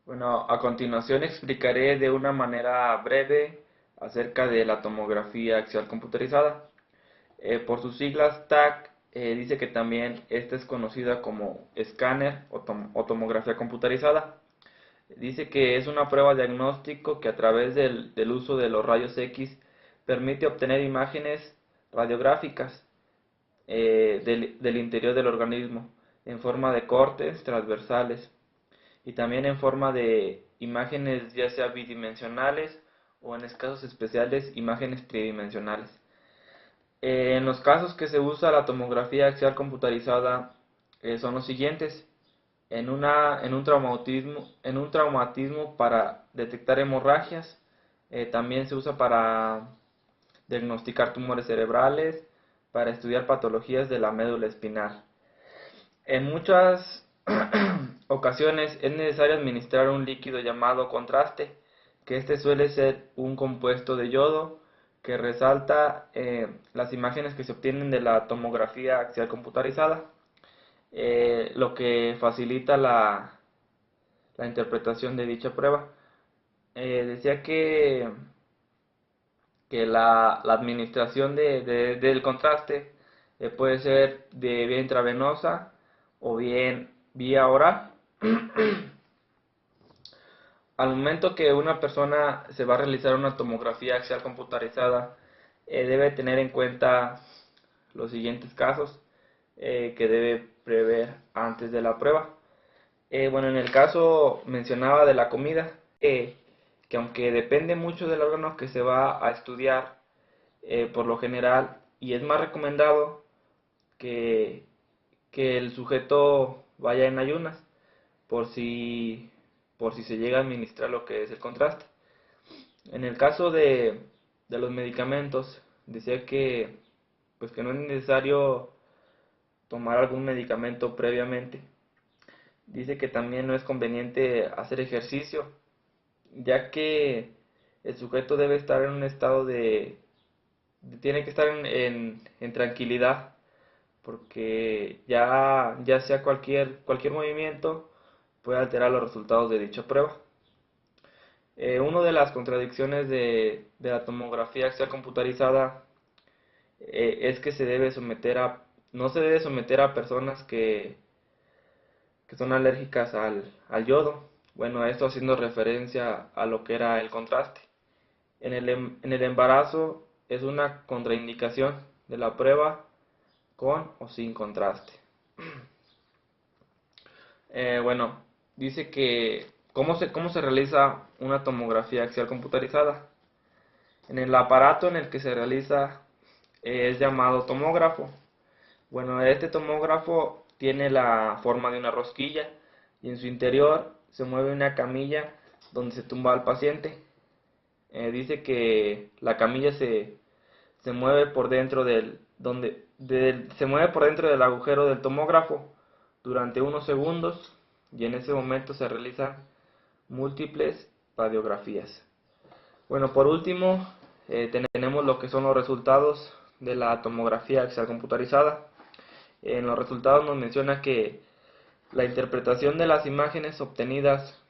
Bueno, a continuación explicaré de una manera breve acerca de la tomografía axial computerizada. Por sus siglas TAC, dice que también esta es conocida como escáner o tomografía computerizada. Dice que es una prueba diagnóstico que a través del uso de los rayos X permite obtener imágenes radiográficas del interior del organismo en forma de cortes transversales y también en forma de imágenes ya sea bidimensionales o en casos especiales imágenes tridimensionales. En los casos que se usa la tomografía axial computarizada son los siguientes. En un traumatismo para detectar hemorragias, también se usa para diagnosticar tumores cerebrales, para estudiar patologías de la médula espinal. En muchas ocasiones es necesario administrar un líquido llamado contraste, que este suele ser un compuesto de yodo que resalta las imágenes que se obtienen de la tomografía axial computarizada, lo que facilita la interpretación de dicha prueba. Decía que la administración del contraste puede ser de vía intravenosa o bien vía oral. Al momento que una persona se va a realizar una tomografía axial computarizada, debe tener en cuenta los siguientes casos que debe prever antes de la prueba. Bueno, en el caso mencionaba de la comida, que aunque depende mucho del órgano que se va a estudiar, por lo general, y es más recomendado que, que el sujeto vaya en ayunas, por si, por si se llega a administrar lo que es el contraste. En el caso de los medicamentos, decía pues que no es necesario tomar algún medicamento previamente. Dice que también no es conveniente hacer ejercicio, ya que el sujeto debe estar en un estado tiene que estar en tranquilidad, porque ya sea cualquier movimiento puede alterar los resultados de dicha prueba. Una de las contradicciones de la tomografía axial computarizada es que no se debe someter a personas que son alérgicas al yodo. Bueno, esto haciendo referencia a lo que era el contraste. En el embarazo es una contraindicación de la prueba con o sin contraste. Bueno, dice que cómo se realiza una tomografía axial computarizada. En el aparato en el que se realiza es llamado tomógrafo. Bueno, este tomógrafo tiene la forma de una rosquilla y en su interior se mueve una camilla donde se tumba al paciente. Dice que la camilla se mueve por dentro se mueve por dentro del agujero del tomógrafo durante unos segundos y en ese momento se realizan múltiples radiografías. Bueno, por último, tenemos lo que son los resultados de la tomografía axial computarizada. En los resultados nos menciona que la interpretación de las imágenes obtenidas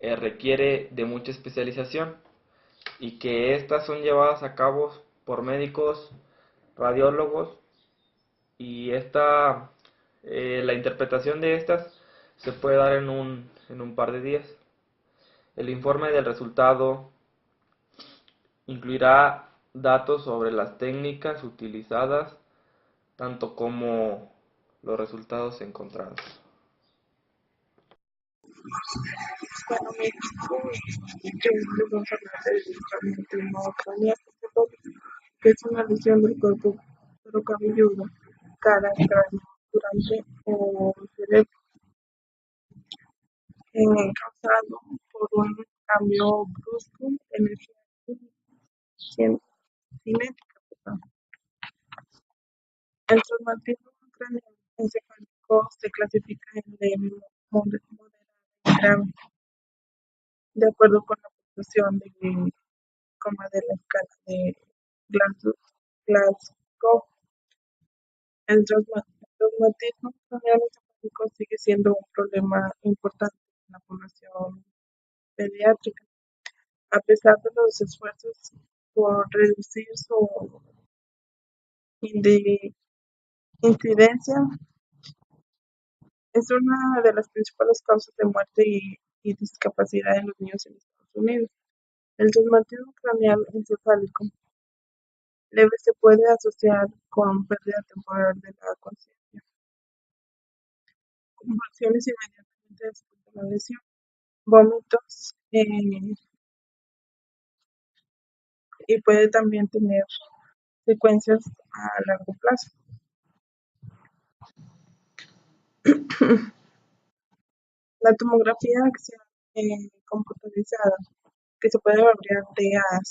requiere de mucha especialización y que estas son llevadas a cabo por médicos, radiólogos y la interpretación de estas se puede dar en un par de días. El informe del resultado incluirá datos sobre las técnicas utilizadas, tanto como los resultados encontrados. Bueno, México, yo les vamos a hablar del traumatismo craneoencefálico, que es una lesión del cuero cabelludo, cara, cráneo, durante o cerebro, causado por un cambio brusco de energía cinética. Perdón. El traumatismo craneoencefálico se clasifica en leve, moderado y grave, de acuerdo con la puntuación de la escala de Glasgow. El traumatismo craneoencefálico sigue siendo un problema importante en la población pediátrica. A pesar de los esfuerzos por reducir su incidencia, es una de las principales causas de muerte y discapacidad en los niños en Estados Unidos. El traumatismo craneal encefálico leve se puede asociar con pérdida temporal de la conciencia, convulsiones inmediatamente después de la lesión, vómitos y puede también tener secuencias a largo plazo. La tomografía axial computarizada, que se puede abreviar TAC,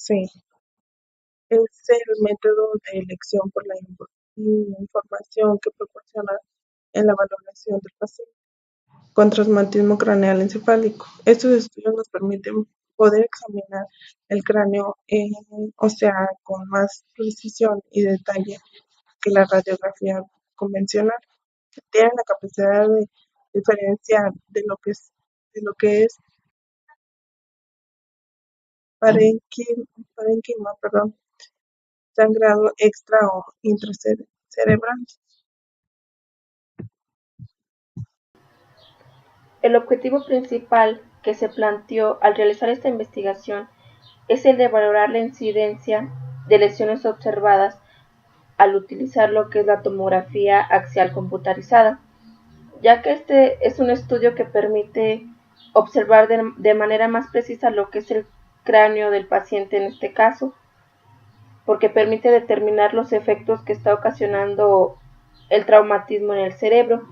es el método de elección por la información que proporciona en la valoración del paciente con traumatismo craneal encefálico. Estos estudios nos permiten poder examinar el cráneo, o sea, con más precisión y detalle que la radiografía convencional. Tienen la capacidad de diferenciar de lo que es parénquima, sangrado extra o intracerebral. El objetivo principal que se planteó al realizar esta investigación es el de valorar la incidencia de lesiones observadas al utilizar lo que es la tomografía axial computarizada, ya que este es un estudio que permite observar de manera más precisa lo que es el cráneo del paciente en este caso, porque permite determinar los efectos que está ocasionando el traumatismo en el cerebro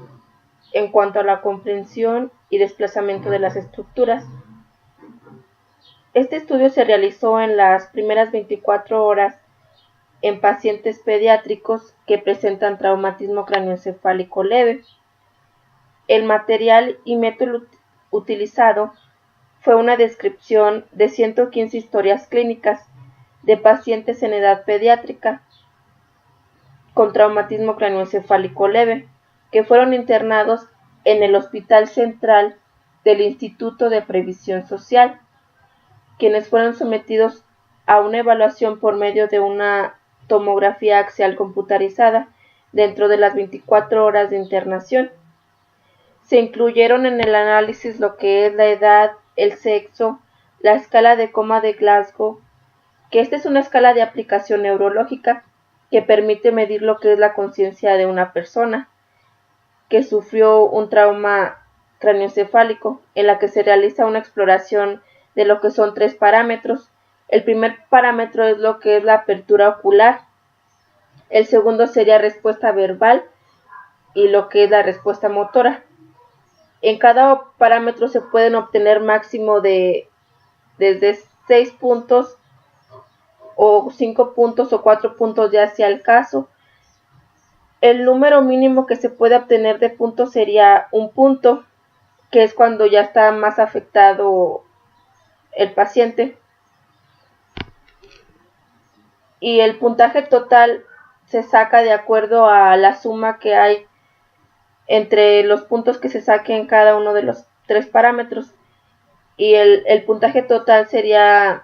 en cuanto a la comprensión y desplazamiento de las estructuras. Este estudio se realizó en las primeras 24 horas en pacientes pediátricos que presentan traumatismo craneoencefálico leve. El material y método utilizado fue una descripción de 115 historias clínicas de pacientes en edad pediátrica con traumatismo craneoencefálico leve, que fueron internados en el Hospital Central del Instituto de Previsión Social, quienes fueron sometidos a una evaluación por medio de una tomografía axial computarizada dentro de las 24 horas de internación. Se incluyeron en el análisis lo que es la edad, el sexo, la escala de coma de Glasgow, que esta es una escala de aplicación neurológica que permite medir lo que es la conciencia de una persona que sufrió un trauma craneoencefálico, en la que se realiza una exploración de lo que son 3 parámetros. El primer parámetro es lo que es la apertura ocular, el segundo sería respuesta verbal y lo que es la respuesta motora. En cada parámetro se pueden obtener máximo desde 6 puntos o 5 puntos o 4 puntos ya sea el caso. El número mínimo que se puede obtener de puntos sería un punto, que es cuando ya está más afectado el paciente. Y el puntaje total se saca de acuerdo a la suma que hay entre los puntos que se saquen en cada uno de los 3 parámetros. Y el puntaje total sería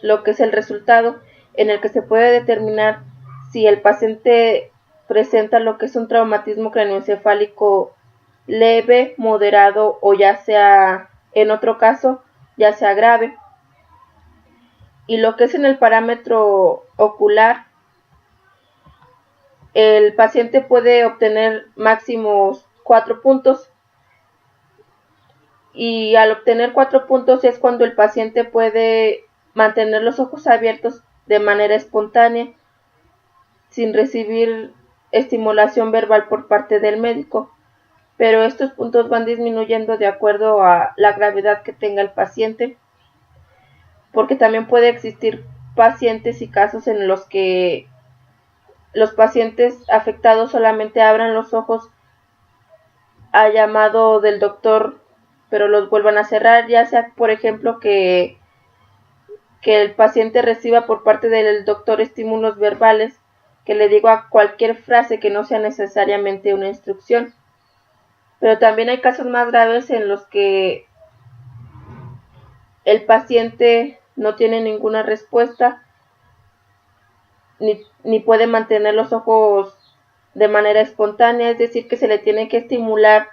lo que es el resultado en el que se puede determinar si el paciente presenta lo que es un traumatismo craneoencefálico leve, moderado o ya sea, en otro caso, ya sea grave. Y lo que es en el parámetro ocular, el paciente puede obtener máximos 4 puntos. Y al obtener 4 puntos es cuando el paciente puede mantener los ojos abiertos de manera espontánea, sin recibir estimulación verbal por parte del médico. Pero estos puntos van disminuyendo de acuerdo a la gravedad que tenga el paciente, porque también puede existir pacientes y casos en los que los pacientes afectados solamente abran los ojos a llamado del doctor, pero los vuelvan a cerrar, ya sea, por ejemplo, que el paciente reciba por parte del doctor estímulos verbales, que le diga cualquier frase que no sea necesariamente una instrucción. Pero también hay casos más graves en los que el paciente no tiene ninguna respuesta ni puede mantener los ojos de manera espontánea, es decir, que se le tiene que estimular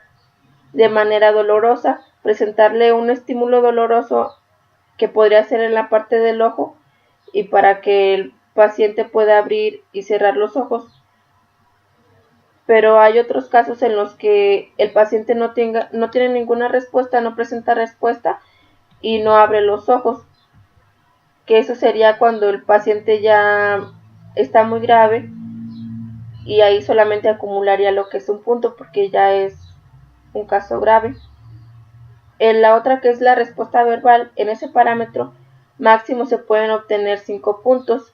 de manera dolorosa, presentarle un estímulo doloroso que podría ser en la parte del ojo y para que el paciente pueda abrir y cerrar los ojos. Pero hay otros casos en los que el paciente no tiene ninguna respuesta, no presenta respuesta y no abre los ojos, que eso sería cuando el paciente ya está muy grave y ahí solamente acumularía lo que es un punto porque ya es un caso grave. En la otra, que es la respuesta verbal, en ese parámetro máximo se pueden obtener 5 puntos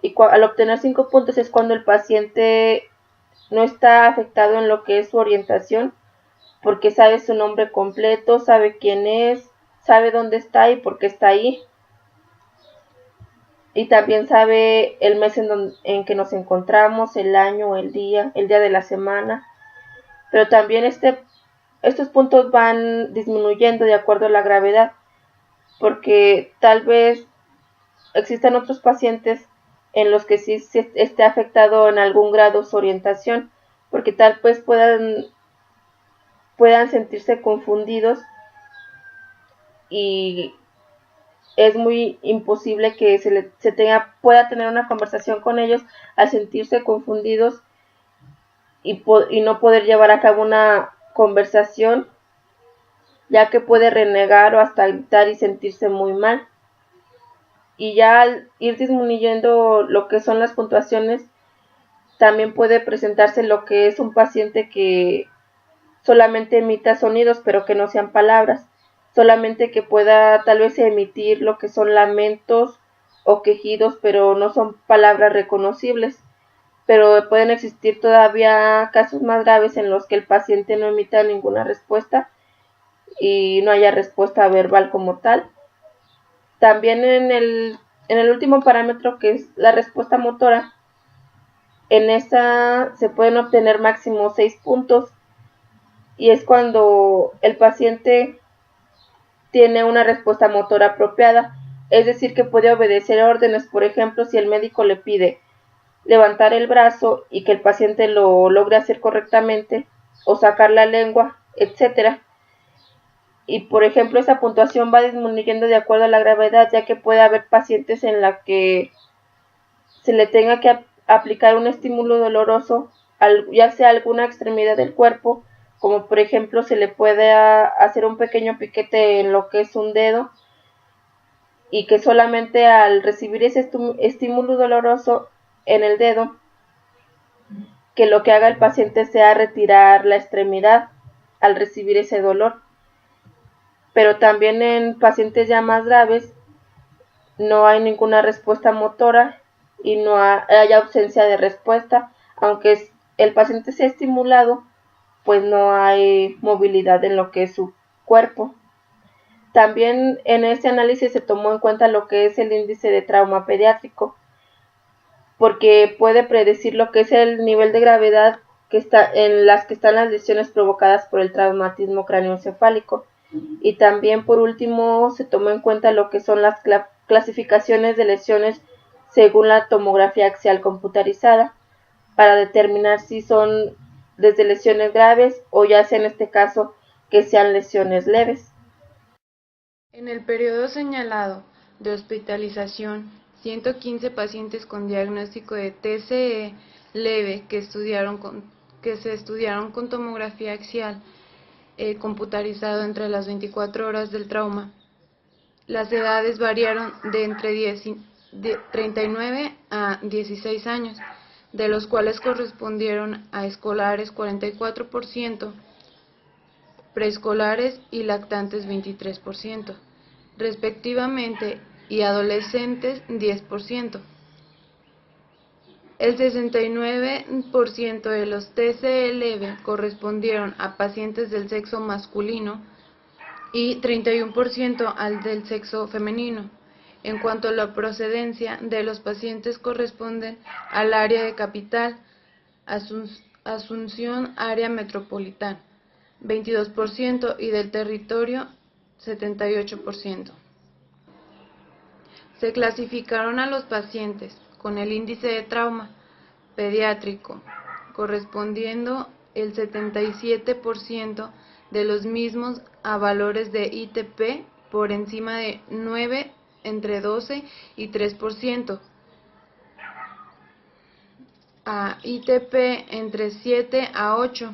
y al obtener 5 puntos es cuando el paciente no está afectado en lo que es su orientación, porque sabe su nombre completo, sabe quién es, sabe dónde está y por qué está ahí. Y también sabe el mes en que nos encontramos, el año, el día de la semana. Pero también estos puntos van disminuyendo de acuerdo a la gravedad, porque tal vez existan otros pacientes en los que sí esté afectado en algún grado su orientación, porque tal vez puedan sentirse confundidos y es muy imposible que pueda tener una conversación con ellos al sentirse confundidos y no poder llevar a cabo una conversación, ya que puede renegar o hasta gritar y sentirse muy mal. Y ya al ir disminuyendo lo que son las puntuaciones, también puede presentarse lo que es un paciente que solamente emita sonidos, pero que no sean palabras, solamente que pueda tal vez emitir lo que son lamentos o quejidos, pero no son palabras reconocibles. Pero pueden existir todavía casos más graves en los que el paciente no emita ninguna respuesta y no haya respuesta verbal como tal. También en el último parámetro, que es la respuesta motora, en esa se pueden obtener máximo 6 puntos y es cuando el paciente tiene una respuesta motora apropiada, es decir, que puede obedecer órdenes. Por ejemplo, si el médico le pide levantar el brazo y que el paciente lo logre hacer correctamente, o sacar la lengua, etcétera. Y por ejemplo, esa puntuación va disminuyendo de acuerdo a la gravedad, ya que puede haber pacientes en la que se le tenga que aplicar un estímulo doloroso, ya sea alguna extremidad del cuerpo, como por ejemplo se le puede hacer un pequeño piquete en lo que es un dedo, y que solamente al recibir ese estímulo doloroso en el dedo, que lo que haga el paciente sea retirar la extremidad al recibir ese dolor. Pero también en pacientes ya más graves no hay ninguna respuesta motora y no hay ausencia de respuesta, aunque el paciente sea estimulado, pues no hay movilidad en lo que es su cuerpo. También en este análisis se tomó en cuenta lo que es el índice de trauma pediátrico, porque puede predecir lo que es el nivel de gravedad en las que están las lesiones provocadas por el traumatismo craneoencefálico. Y también, por último, se tomó en cuenta lo que son las clasificaciones de lesiones según la tomografía axial computarizada, para determinar si son desde lesiones graves o ya sea en este caso que sean lesiones leves. En el periodo señalado de hospitalización, 115 pacientes con diagnóstico de TCE leve que se estudiaron con tomografía axial computarizado entre las 24 horas del trauma. Las edades variaron de entre 39 a 16 años, de los cuales correspondieron a escolares 44%, preescolares y lactantes 23%, respectivamente, y adolescentes 10%. El 69% de los TCE leve correspondieron a pacientes del sexo masculino y 31% al del sexo femenino. En cuanto a la procedencia de los pacientes, corresponden al área de Capital, Asunción, área metropolitana, 22%, y del territorio, 78%. Se clasificaron a los pacientes con el índice de trauma pediátrico, correspondiendo el 77% de los mismos a valores de ITP por encima de 9, entre 12 y 3%, a ITP entre 7 a 8.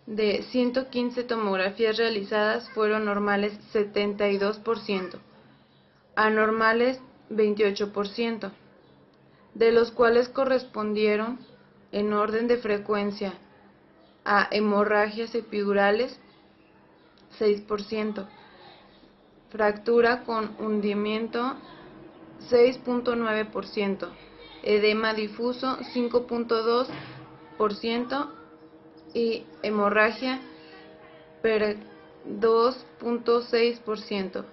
De 115 tomografías realizadas fueron normales 72%, anormales 28%, de los cuales correspondieron en orden de frecuencia a hemorragias epidurales 6%, fractura con hundimiento 6.9%, edema difuso 5.2% y hemorragia per 2.6%,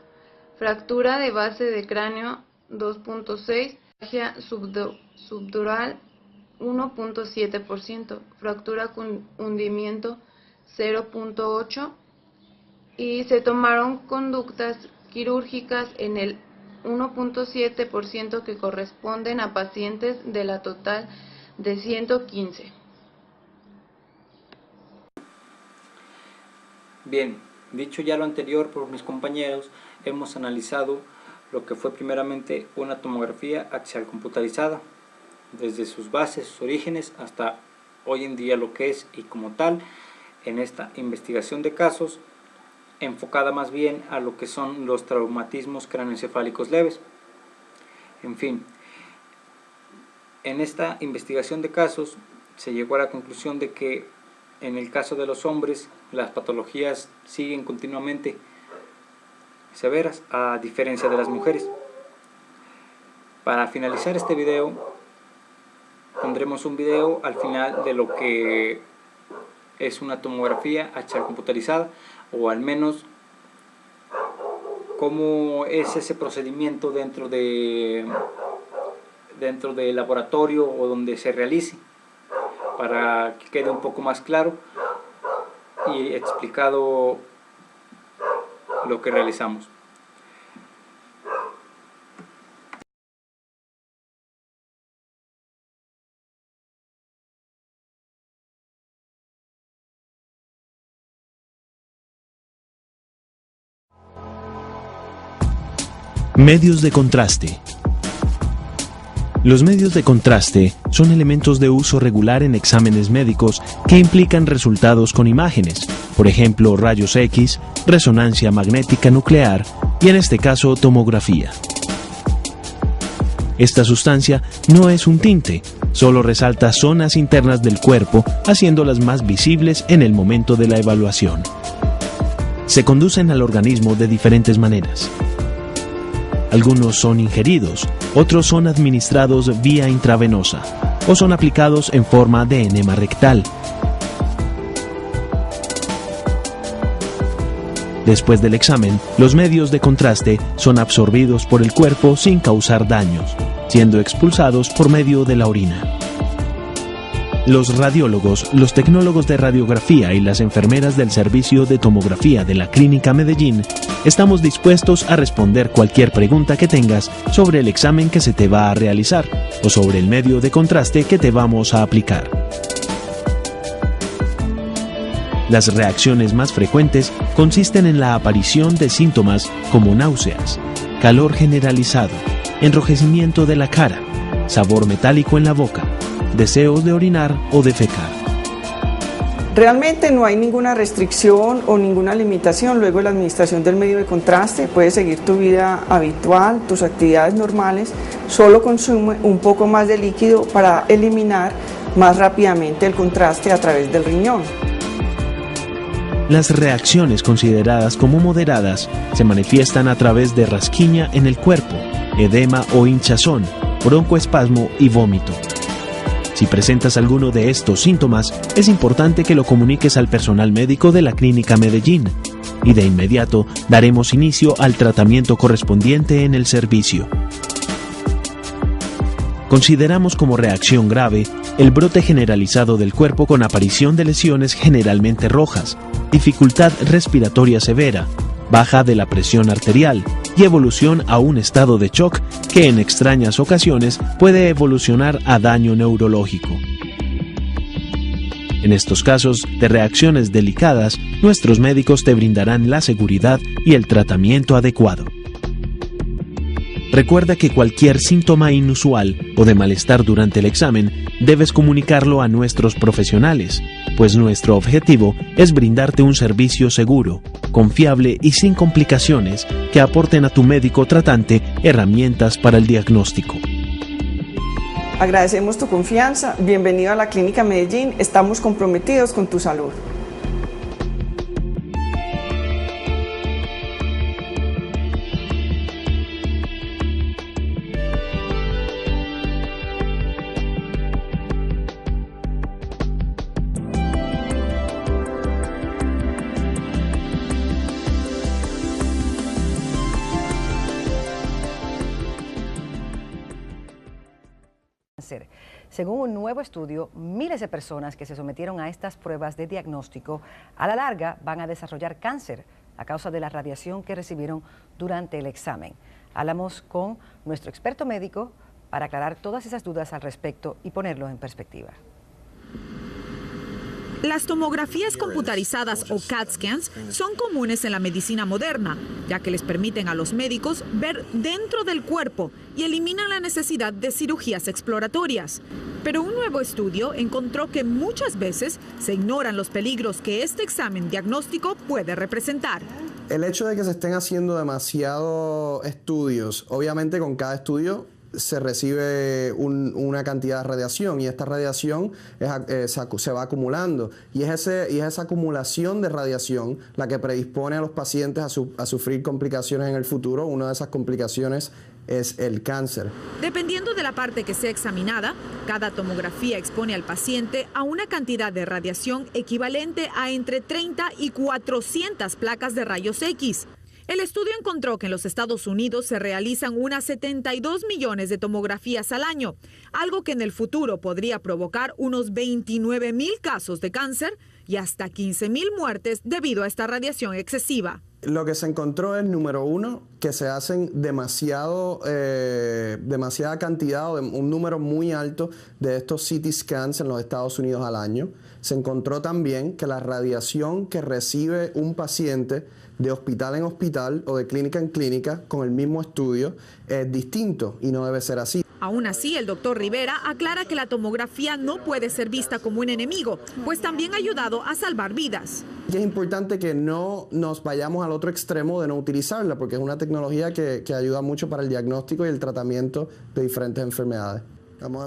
fractura de base de cráneo 2.6%, hemorragia subdural 1.7%, fractura con hundimiento 0.8%, y se tomaron conductas quirúrgicas en el 1.7% que corresponden a pacientes de la total de 115. Bien, dicho ya lo anterior por mis compañeros, hemos analizado lo que fue primeramente una tomografía axial computarizada, desde sus bases, sus orígenes, hasta hoy en día lo que es, y como tal, en esta investigación de casos, enfocada más bien a lo que son los traumatismos craneoencefálicos leves. En fin, en esta investigación de casos se llegó a la conclusión de que en el caso de los hombres las patologías siguen continuamente severas, a diferencia de las mujeres. Para finalizar este video, pondremos un video al final de lo que es una tomografía axial computarizada, o al menos cómo es ese procedimiento dentro del laboratorio o donde se realice, para que quede un poco más claro y explicado lo que realizamos. Medios de contraste. Los medios de contraste son elementos de uso regular en exámenes médicos que implican resultados con imágenes, por ejemplo rayos X, resonancia magnética nuclear y en este caso tomografía. Esta sustancia no es un tinte, solo resalta zonas internas del cuerpo, haciéndolas más visibles en el momento de la evaluación. Se conducen al organismo de diferentes maneras. Algunos son ingeridos, otros son administrados vía intravenosa o son aplicados en forma de enema rectal. Después del examen, los medios de contraste son absorbidos por el cuerpo sin causar daños, siendo expulsados por medio de la orina. Los radiólogos, los tecnólogos de radiografía y las enfermeras del servicio de tomografía de la Clínica Medellín estamos dispuestos a responder cualquier pregunta que tengas sobre el examen que se te va a realizar o sobre el medio de contraste que te vamos a aplicar. Las reacciones más frecuentes consisten en la aparición de síntomas como náuseas, calor generalizado, enrojecimiento de la cara, sabor metálico en la boca, deseos de orinar o defecar. Realmente no hay ninguna restricción o ninguna limitación luego de la administración del medio de contraste. Puedes seguir tu vida habitual, tus actividades normales, solo consume un poco más de líquido para eliminar más rápidamente el contraste a través del riñón. Las reacciones consideradas como moderadas se manifiestan a través de rasquiña en el cuerpo, edema o hinchazón, broncoespasmo y vómito. Si presentas alguno de estos síntomas, es importante que lo comuniques al personal médico de la Clínica Medellín y de inmediato daremos inicio al tratamiento correspondiente en el servicio. Consideramos como reacción grave el brote generalizado del cuerpo con aparición de lesiones generalmente rojas, dificultad respiratoria severa, baja de la presión arterial, y evolución a un estado de shock que en extrañas ocasiones puede evolucionar a daño neurológico. En estos casos de reacciones delicadas, nuestros médicos te brindarán la seguridad y el tratamiento adecuado. Recuerda que cualquier síntoma inusual o de malestar durante el examen debes comunicarlo a nuestros profesionales, pues nuestro objetivo es brindarte un servicio seguro, confiable y sin complicaciones que aporten a tu médico tratante herramientas para el diagnóstico. Agradecemos tu confianza, bienvenido a la Clínica Medellín, estamos comprometidos con tu salud. Según un nuevo estudio, miles de personas que se sometieron a estas pruebas de diagnóstico a la larga van a desarrollar cáncer a causa de la radiación que recibieron durante el examen. Hablamos con nuestro experto médico para aclarar todas esas dudas al respecto y ponerlo en perspectiva. Las tomografías computarizadas o CAT scans son comunes en la medicina moderna, ya que les permiten a los médicos ver dentro del cuerpo y eliminan la necesidad de cirugías exploratorias. Pero un nuevo estudio encontró que muchas veces se ignoran los peligros que este examen diagnóstico puede representar. El hecho de que se estén haciendo demasiados estudios, obviamente con cada estudio se recibe una cantidad de radiación y esta radiación se va acumulando y es esa acumulación de radiación la que predispone a los pacientes a sufrir complicaciones en el futuro. Una de esas complicaciones es el cáncer. Dependiendo de la parte que sea examinada, cada tomografía expone al paciente a una cantidad de radiación equivalente a entre 30 y 400 placas de rayos X. El estudio encontró que en los Estados Unidos se realizan unas 72 millones de tomografías al año, algo que en el futuro podría provocar unos 29,000 casos de cáncer y hasta 15,000 muertes debido a esta radiación excesiva. Lo que se encontró es, número uno, que se hacen demasiada cantidad o un número muy alto de estos CT scans en los Estados Unidos al año. Se encontró también que la radiación que recibe un paciente de hospital en hospital o de clínica en clínica con el mismo estudio es distinto y no debe ser así. Aún así, el doctor Rivera aclara que la tomografía no puede ser vista como un enemigo, pues también ha ayudado a salvar vidas. Y es importante que no nos vayamos al otro extremo de no utilizarla, porque es una tecnología que ayuda mucho para el diagnóstico y el tratamiento de diferentes enfermedades.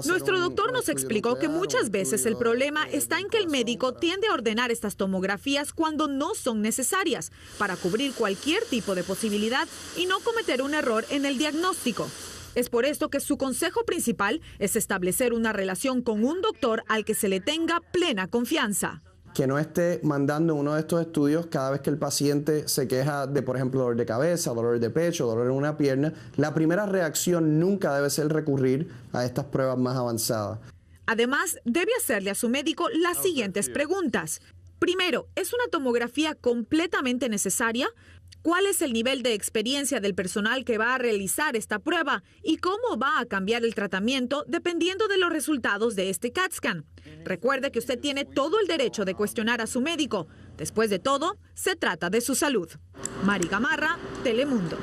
Nuestro doctor nos explicó que muchas veces el problema está en que el médico tiende a ordenar estas tomografías cuando no son necesarias para cubrir cualquier tipo de posibilidad y no cometer un error en el diagnóstico. Es por esto que su consejo principal es establecer una relación con un doctor al que se le tenga plena confianza. Que no esté mandando uno de estos estudios cada vez que el paciente se queja de, por ejemplo, dolor de cabeza, dolor de pecho, dolor en una pierna. La primera reacción nunca debe ser recurrir a estas pruebas más avanzadas. Además, debe hacerle a su médico las siguientes preguntas. Primero, ¿es una tomografía completamente necesaria? ¿Cuál es el nivel de experiencia del personal que va a realizar esta prueba? ¿Y cómo va a cambiar el tratamiento dependiendo de los resultados de este CAT scan? Recuerde que usted tiene todo el derecho de cuestionar a su médico. Después de todo, se trata de su salud. Mari Gamarra, Telemundo.